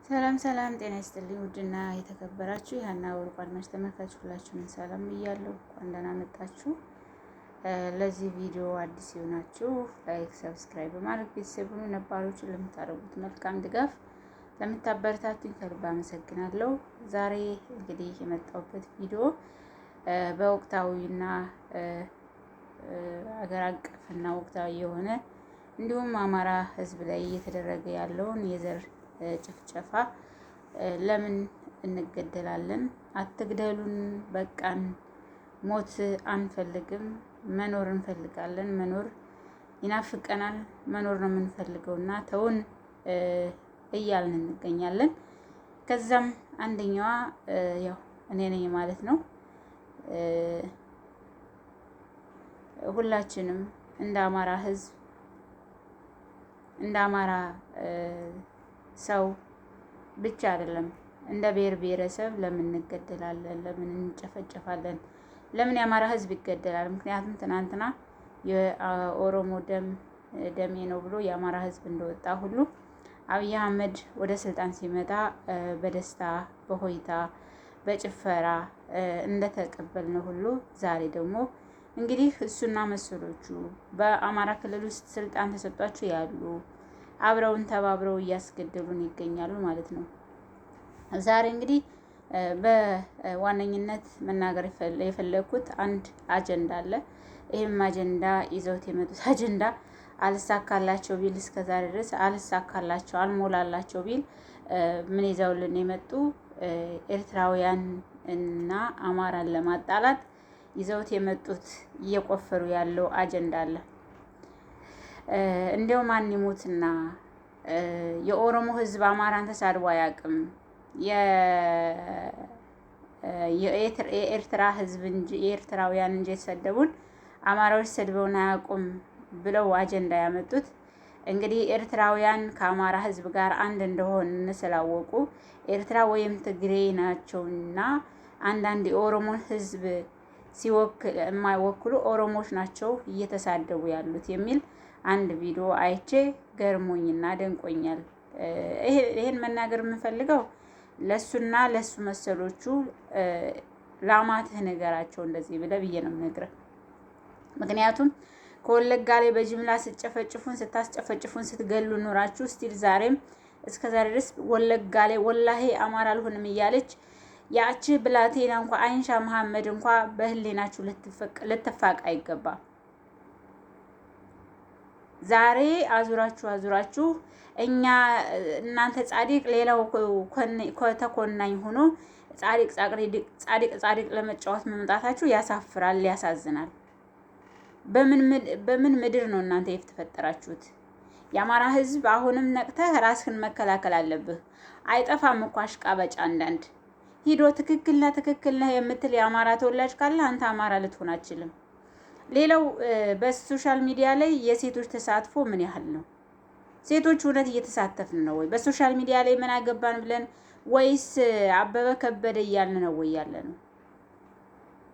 ሰላም ሰላም፣ ጤና ይስጥልኝ ውድና የተከበራችሁ የሀና ወርቅ አድማጭ ተመልካች ሁላችሁንም ሰላም እያለሁ እንኳን ደህና መጣችሁ። ለዚህ ቪዲዮ አዲስ የሆናችሁ ላይክ፣ ሰብስክራይብ በማድረግ ቤተሰብ ሁኑ። ነባሮችን ለምታደርጉት መልካም ድጋፍ ለምታበረታቱኝ ከልብ አመሰግናለሁ። ዛሬ እንግዲህ የመጣሁበት ቪዲዮ በወቅታዊና አገር አቀፍና ወቅታዊ የሆነ እንዲሁም አማራ ሕዝብ ላይ እየተደረገ ያለውን የዘር ጭፍጨፋ ለምን እንገደላለን? አትግደሉን፣ በቃን፣ ሞት አንፈልግም፣ መኖር እንፈልጋለን፣ መኖር ይናፍቀናል፣ መኖር ነው የምንፈልገውና ተውን እያልን እንገኛለን። ከዛም አንደኛዋ ያው እኔ ነኝ ማለት ነው። ሁላችንም እንደ አማራ ሕዝብ እንደ አማራ ሰው ብቻ አይደለም፣ እንደ ብሔር ብሔረሰብ ለምን እንገደላለን? ለምን እንጨፈጨፋለን? ለምን የአማራ ህዝብ ይገደላል? ምክንያቱም ትናንትና የኦሮሞ ደሜ ነው ብሎ የአማራ ህዝብ እንደወጣ ሁሉ አብይ አህመድ ወደ ስልጣን ሲመጣ በደስታ በሆይታ በጭፈራ እንደተቀበልነው ሁሉ ዛሬ ደግሞ እንግዲህ እሱና መሰሎቹ በአማራ ክልል ውስጥ ስልጣን ተሰጧቸው ያሉ አብረውን ተባብረው እያስገደሉን ይገኛሉ ማለት ነው። ዛሬ እንግዲህ በዋነኝነት መናገር የፈለኩት አንድ አጀንዳ አለ። ይህም አጀንዳ ይዘውት የመጡት አጀንዳ አልሳካላቸው ቢል እስከዛሬ ድረስ አልሳካላቸው አልሞላላቸው ቢል ምን ይዘውልን የመጡ ኤርትራውያን እና አማራን ለማጣላት ይዘውት የመጡት እየቆፈሩ ያለው አጀንዳ አለ። እንዲያው ማን ይሙትና የኦሮሞ ህዝብ አማራን ተሳድቦ አያውቅም። የኤርትራ ህዝብ እንጂ የኤርትራውያን እንጂ የተሰደቡን አማራዎች ሰድበውን አያውቁም ብለው አጀንዳ ያመጡት እንግዲህ ኤርትራውያን ከአማራ ህዝብ ጋር አንድ እንደሆን ስላወቁ ኤርትራ ወይም ትግሬ ናቸውና አንዳንድ የኦሮሞን ህዝብ የማይወክሉ ኦሮሞዎች ናቸው እየተሳደቡ ያሉት የሚል አንድ ቪዲዮ አይቼ ገርሞኝና ደንቆኛል። ይሄን መናገር የምፈልገው ለሱና ለሱ መሰሎቹ ላማትህ ነገራቸው እንደዚህ ብዬ ነው የምነግርህ። ምክንያቱም ከወለጋ ላይ በጅምላ ስትጨፈጭፉን ስታስጨፈጭፉን ስትገሉ ኖራችሁ ስቲል ዛሬም እስከዛሬ ድረስ ወለጋ ላይ ወላሂ አማራ አልሆንም እያለች ያቺ ብላቴና እንኳ አይንሻ መሐመድ እንኳ በህሊናችሁ ልትፋቅ አይገባም። ዛሬ አዙራችሁ እኛ እናንተ ጻድቅ ሌላው ተኮናኝ ሆኖ ጻድቅ ለመጫወት መምጣታችሁ ያሳፍራል፣ ያሳዝናል። በምን ምድር ነው እናንተ የተፈጠራችሁት? የአማራ ህዝብ አሁንም ነቅተህ ራስህን መከላከል አለብህ። አይጠፋም እኮ አሽቃባጭ አንዳንድ ሂዶ ትክክል ነህ የምትል የአማራ ተወላጅ ካለ አንተ አማራ ልትሆን አትችልም። ሌላው በሶሻል ሚዲያ ላይ የሴቶች ተሳትፎ ምን ያህል ነው? ሴቶች እውነት እየተሳተፍን ነው ወይ? በሶሻል ሚዲያ ላይ ምን አገባን ብለን ወይስ አበበ ከበደ እያልን ነው ወይ ያለ ነው?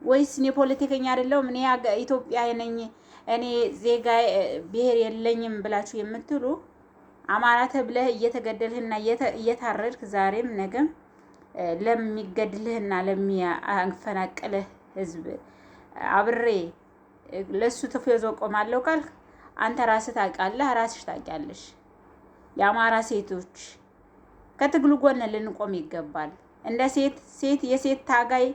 ወይስ እኔ ፖለቲከኛ አይደለሁም እኔ ኢትዮጵያ ነኝ እኔ ዜጋ ብሔር የለኝም ብላችሁ የምትሉ አማራ ተብለህ እየተገደልህና እየታረድክ ዛሬም ነገም ለሚገድልህና ለሚያፈናቅልህ ህዝብ አብሬ ለሱ ተፈዞ ቆማለሁ ካልክ አንተ ራስህ ታውቃለህ፣ ራስሽ ታውቂያለሽ። የአማራ ሴቶች ከትግሉ ጎን ልንቆም ይገባል። እንደ ሴት የሴት ታጋይ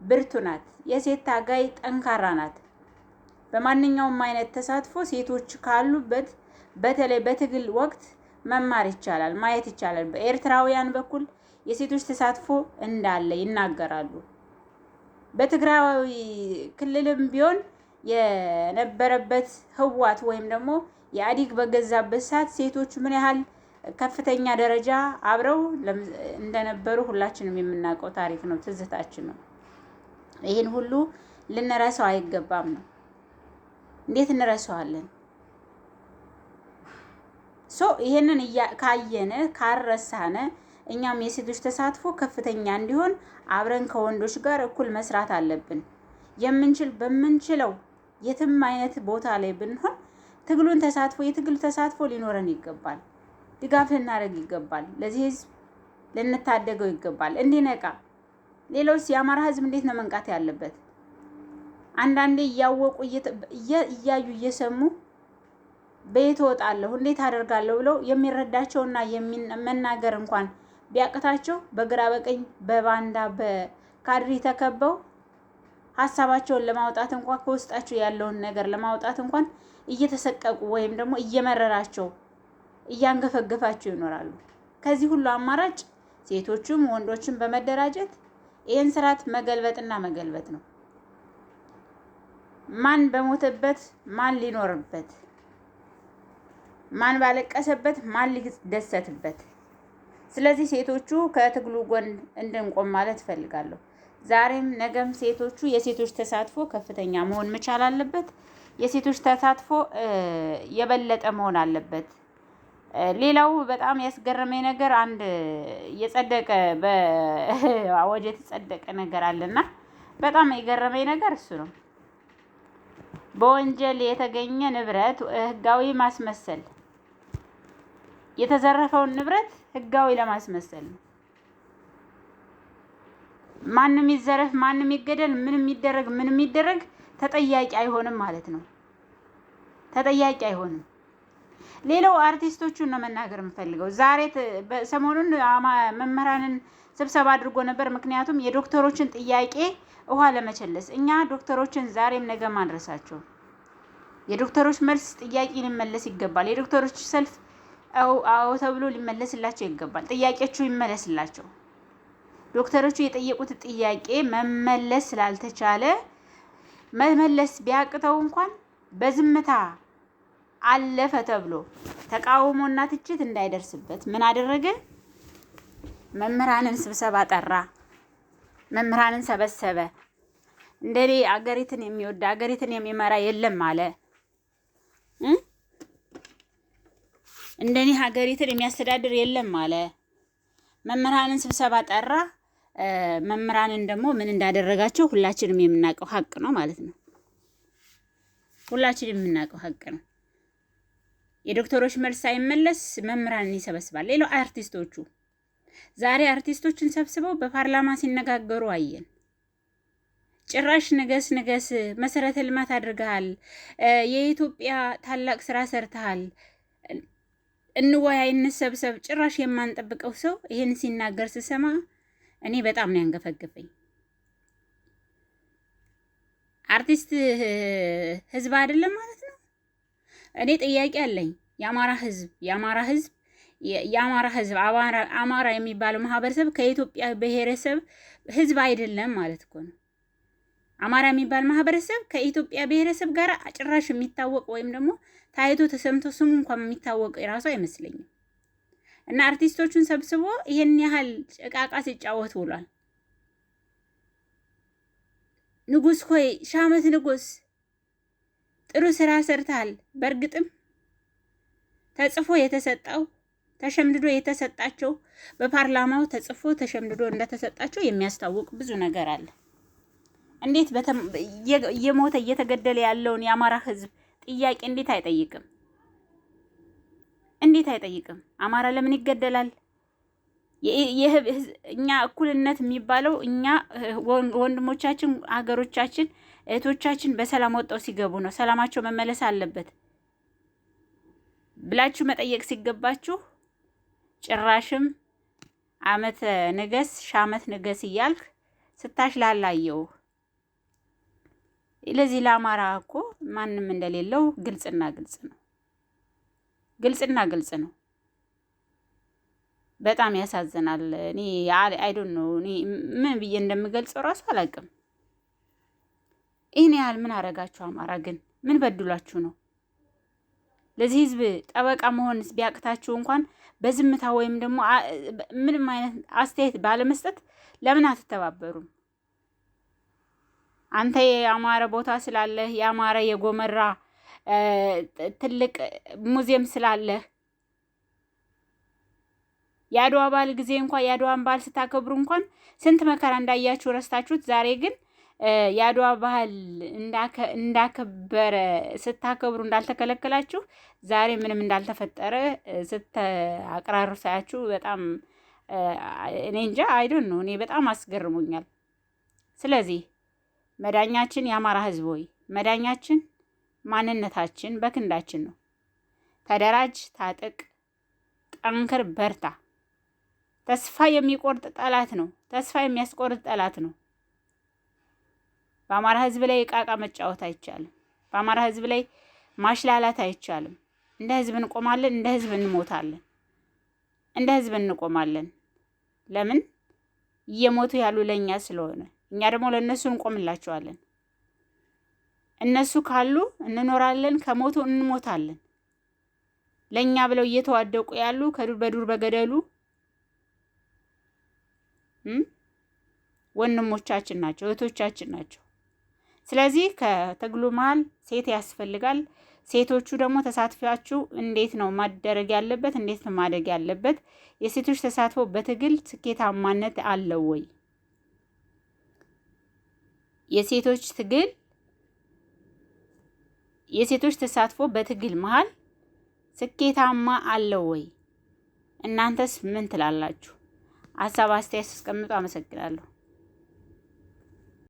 ብርቱ ናት። የሴት ታጋይ ጠንካራ ናት። በማንኛውም አይነት ተሳትፎ ሴቶች ካሉበት በተለይ በትግል ወቅት መማር ይቻላል፣ ማየት ይቻላል። በኤርትራውያን በኩል የሴቶች ተሳትፎ እንዳለ ይናገራሉ። በትግራይ ክልልም ቢሆን የነበረበት ህዋት ወይም ደግሞ የአዲግ በገዛበት ሰዓት ሴቶች ምን ያህል ከፍተኛ ደረጃ አብረው እንደነበሩ ሁላችንም የምናውቀው ታሪክ ነው፣ ትዝታችን ነው። ይህን ሁሉ ልንረሳው አይገባም ነው። እንዴት እንረሳዋለን? ይሄንን ካየነ ካረሳነ እኛም የሴቶች ተሳትፎ ከፍተኛ እንዲሆን አብረን ከወንዶች ጋር እኩል መስራት አለብን። በምንችለው የትም አይነት ቦታ ላይ ብንሆን የትግል ተሳትፎ ሊኖረን ይገባል። ድጋፍ ልናደርግ ይገባል። ለዚህ ህዝብ ልንታደገው ይገባል እንዲነቃ። ሌላውስ የአማራ ህዝብ እንዴት ነው መንቃት ያለበት? አንዳንዴ እያወቁ እያዩ እየሰሙ ቤት እወጣለሁ እንዴት አደርጋለሁ ብለው የሚረዳቸውና መናገር እንኳን ቢያቅታቸው በግራ በቀኝ በባንዳ በካድሪ ተከበው ሀሳባቸውን ለማውጣት እንኳን ከውስጣቸው ያለውን ነገር ለማውጣት እንኳን እየተሰቀቁ ወይም ደግሞ እየመረራቸው እያንገፈገፋቸው ይኖራሉ። ከዚህ ሁሉ አማራጭ ሴቶቹም ወንዶችም በመደራጀት ይህን ስርዓት መገልበጥና መገልበጥ ነው። ማን በሞተበት ማን ሊኖርበት፣ ማን ባለቀሰበት ማን ሊደሰትበት። ስለዚህ ሴቶቹ ከትግሉ ጎን እንድንቆም ማለት እፈልጋለሁ። ዛሬም ነገም ሴቶቹ የሴቶች ተሳትፎ ከፍተኛ መሆን መቻል አለበት። የሴቶች ተሳትፎ የበለጠ መሆን አለበት። ሌላው በጣም ያስገረመኝ ነገር አንድ የጸደቀ በአዋጅ የተጸደቀ ነገር አለና በጣም የገረመኝ ነገር እሱ ነው። በወንጀል የተገኘ ንብረት ህጋዊ ማስመሰል፣ የተዘረፈውን ንብረት ህጋዊ ለማስመሰል ነው። ማንም ይዘረፍ ማንም ይገደል ምንም ይደረግ ተጠያቂ አይሆንም ማለት ነው። ተጠያቂ አይሆንም። ሌላው አርቲስቶቹን ነው መናገር የምፈልገው። ዛሬ ሰሞኑን መምህራንን ስብሰባ አድርጎ ነበር። ምክንያቱም የዶክተሮችን ጥያቄ ውሃ ለመቸለስ እኛ ዶክተሮችን ዛሬም ነገ ማድረሳቸው የዶክተሮች መልስ ጥያቄ ሊመለስ ይገባል። የዶክተሮች ሰልፍ አዎ ተብሎ ሊመለስላቸው ይገባል። ጥያቄዎቹ ይመለስላቸው። ዶክተሮቹ የጠየቁት ጥያቄ መመለስ ስላልተቻለ መመለስ ቢያቅተው እንኳን በዝምታ አለፈ ተብሎ ተቃውሞና ትችት እንዳይደርስበት ምን አደረገ? መምህራንን ስብሰባ ጠራ። መምህራንን ሰበሰበ። እንደኔ አገሪትን የሚወድ አገሪትን የሚመራ የለም አለ። እንደኔ ሀገሪትን የሚያስተዳድር የለም አለ። መምህራንን ስብሰባ ጠራ። መምህራንን ደግሞ ምን እንዳደረጋቸው ሁላችንም የምናውቀው ሀቅ ነው ማለት ነው። ሁላችንም የምናውቀው ሀቅ ነው። የዶክተሮች መልስ ሳይመለስ መምህራንን ይሰበስባል። ሌላው አርቲስቶቹ ዛሬ አርቲስቶችን ሰብስበው በፓርላማ ሲነጋገሩ አየን። ጭራሽ ንገስ መሰረተ ልማት አድርገሃል፣ የኢትዮጵያ ታላቅ ስራ ሰርተሃል፣ እንወያይ እንሰብሰብ። ጭራሽ የማንጠብቀው ሰው ይሄን ሲናገር ስሰማ እኔ በጣም ነው ያንገፈገፈኝ። አርቲስት ህዝብ አይደለም ማለት ነው። እኔ ጥያቄ አለኝ። የአማራ ህዝብ አማራ የሚባለው ማህበረሰብ ከኢትዮጵያ ብሔረሰብ ህዝብ አይደለም ማለት እኮ ነው። አማራ የሚባል ማህበረሰብ ከኢትዮጵያ ብሔረሰብ ጋር ጭራሽ የሚታወቅ ወይም ደግሞ ታይቶ ተሰምቶ ስሙ እንኳን የሚታወቅ የራሱ አይመስለኝም። እና አርቲስቶቹን ሰብስቦ ይሄን ያህል ጭቃቃ ሲጫወት ውሏል። ንጉስ ሆይ ሻመት ንጉስ ጥሩ ስራ ሰርተሃል። በእርግጥም ተጽፎ የተሰጣው ተሸምድዶ የተሰጣቸው በፓርላማው ተጽፎ ተሸምድዶ እንደተሰጣቸው የሚያስታውቅ ብዙ ነገር አለ። እንዴት እየሞተ እየተገደለ ያለውን የአማራ ህዝብ ጥያቄ እንዴት አይጠይቅም? እንዴት አይጠይቅም? አማራ ለምን ይገደላል? እኛ እኩልነት የሚባለው እኛ ወንድሞቻችን፣ ሀገሮቻችን፣ እህቶቻችን በሰላም ወጣው ሲገቡ ነው። ሰላማቸው መመለስ አለበት ብላችሁ መጠየቅ ሲገባችሁ ጭራሽም አመት ንገስ ሻመት ንገስ እያልክ ስታሽላላየው። ለዚህ ለአማራ እኮ ማንም እንደሌለው ግልጽና ግልጽ ነው። በጣም ያሳዝናል። እኔ አይ ዶንት ኖ እኔ ምን ብዬ እንደምገልጸው ራሱ አላውቅም። ይሄን ያህል ምን አረጋችሁ? አማራ ግን ምን በድሏችሁ ነው? ለዚህ ህዝብ ጠበቃ መሆን ቢያቅታችሁ እንኳን በዝምታ ወይም ደግሞ ምንም አይነት አስተያየት ባለመስጠት ለምን አትተባበሩም? አንተ የአማረ ቦታ ስላለህ የአማረ የጎመራ ትልቅ ሙዚየም ስላለህ የአድዋ በዓል ጊዜ እንኳን የአድዋን በዓል ስታከብሩ እንኳን ስንት መከራ እንዳያችሁ ረስታችሁት፣ ዛሬ ግን የአድዋ ባህል እንዳከበረ ስታከብሩ እንዳልተከለከላችሁ ዛሬ ምንም እንዳልተፈጠረ ስታቅራሩ ሳያችሁ በጣም እኔ እንጃ አይዶን ነው። እኔ በጣም አስገርሞኛል። ስለዚህ መዳኛችን የአማራ ህዝብ ሆይ መዳኛችን ማንነታችን በክንዳችን ነው። ተደራጅ፣ ታጥቅ፣ ጠንክር፣ በርታ። ተስፋ የሚቆርጥ ጠላት ነው። ተስፋ የሚያስቆርጥ ጠላት ነው። በአማራ ህዝብ ላይ ዕቃ መጫወት አይቻልም። በአማራ ህዝብ ላይ ማሽላላት አይቻልም። እንደ ህዝብ እንቆማለን፣ እንደ ህዝብ እንሞታለን፣ እንደ ህዝብ እንቆማለን። ለምን? እየሞቱ ያሉ ለእኛ ስለሆነ፣ እኛ ደግሞ ለእነሱ እንቆምላቸዋለን። እነሱ ካሉ እንኖራለን፣ ከሞቱ እንሞታለን። ለእኛ ብለው እየተዋደቁ ያሉ በዱር በገደሉ ወንድሞቻችን ናቸው፣ እህቶቻችን ናቸው። ስለዚህ ከትግሉ መሀል ሴት ያስፈልጋል። ሴቶቹ ደግሞ ተሳትፏችሁ እንዴት ነው ማደረግ ያለበት? እንዴት ነው ማደግ ያለበት? የሴቶች ተሳትፎ በትግል ስኬታማነት አለው ወይ? የሴቶች ተሳትፎ በትግል መሀል ስኬታማ አለው ወይ? እናንተስ ምን ትላላችሁ? ሀሳብ አስተያየት አስቀምጡ። አመሰግናለሁ።